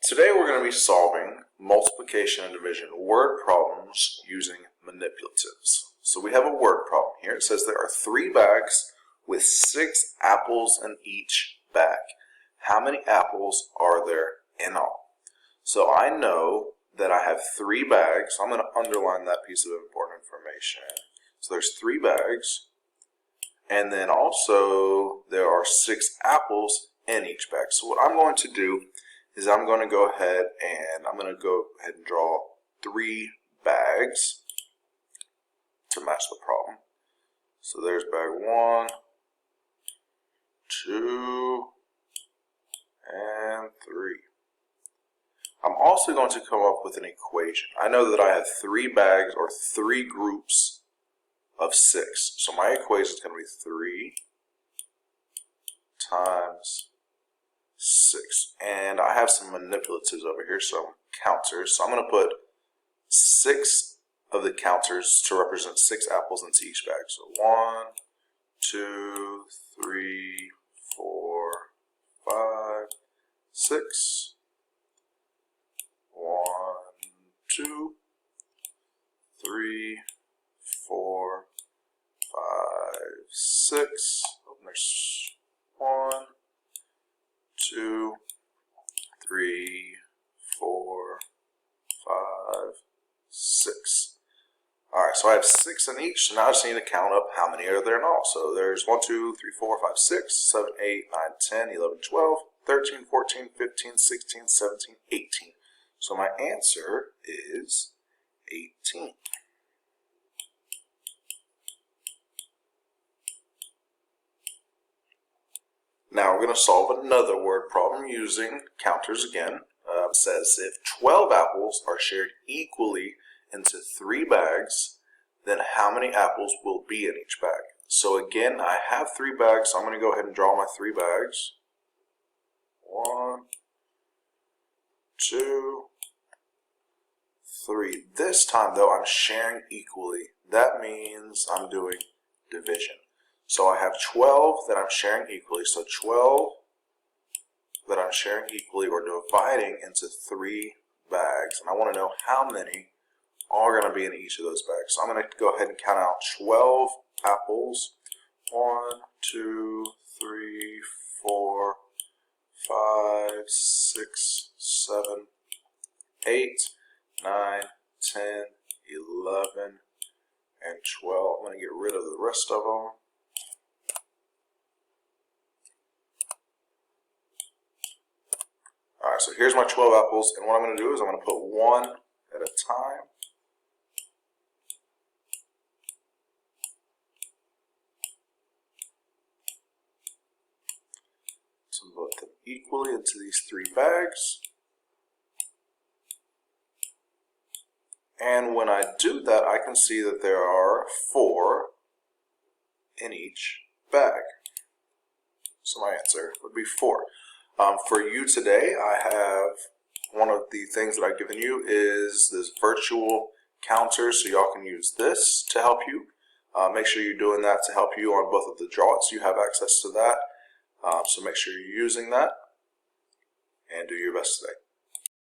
Today we're going to be solving multiplication and division word problems using manipulatives. So we have a word problem here. It says there are 3 bags with 6 apples in each bag. How many apples are there in all? So I know that I have 3 bags. So I'm going to underline that piece of important information. So there's 3 bags. And then also there are 6 apples in each bag. So what I'm going to do is I'm going to go ahead and draw 3 bags to match the problem. So there's bag 1, 2, and 3. I'm also going to come up with an equation. I know that I have 3 bags or 3 groups of 6. So my equation is going to be 3 times 6. And I have some manipulatives over here, some counters. So I'm going to put 6 of the counters to represent 6 apples into each bag. So 1, 2, 3, 4, 5, 6. 1, 2, 3, 4, 5, 6. Oh, there's 1, 2, 3, 4, 5, 6. Alright, so I have 6 in each, so now I just need to count up how many are there in all. So there's 1, 2, 3, 4, 5, 6, 7, 8, 9, 10, 11, 12, 13, 14, 15, 16, 17, 18. So my answer is 18. Now we're going to solve another word problem using counters again. It says if 12 apples are shared equally into 3 bags, then how many apples will be in each bag? So again, I have 3 bags, so I'm going to go ahead and draw my 3 bags. 1, 2, 3. This time though, I'm sharing equally. That means I'm doing division. So I have 12 that I'm sharing equally. So 12 that I'm sharing equally or dividing into 3 bags. And I want to know how many are going to be in each of those bags. So I'm going to go ahead and count out 12 apples. 1, 2, 3, 4, 5, 6, 7, 8, 9, 10, 11, and 12. I'm going to get rid of the rest of them. Alright, so here's my 12 apples, and what I'm going to do is I'm going to put 1 at a time. So put them equally into these 3 bags. And when I do that, I can see that there are 4 in each bag. So my answer would be 4. For you today, I have one of the things that I've given you is this virtual counter, so y'all can use this to help you. Make sure you're doing that to help you on both of the drawings. You have access to that, so make sure you're using that and do your best today.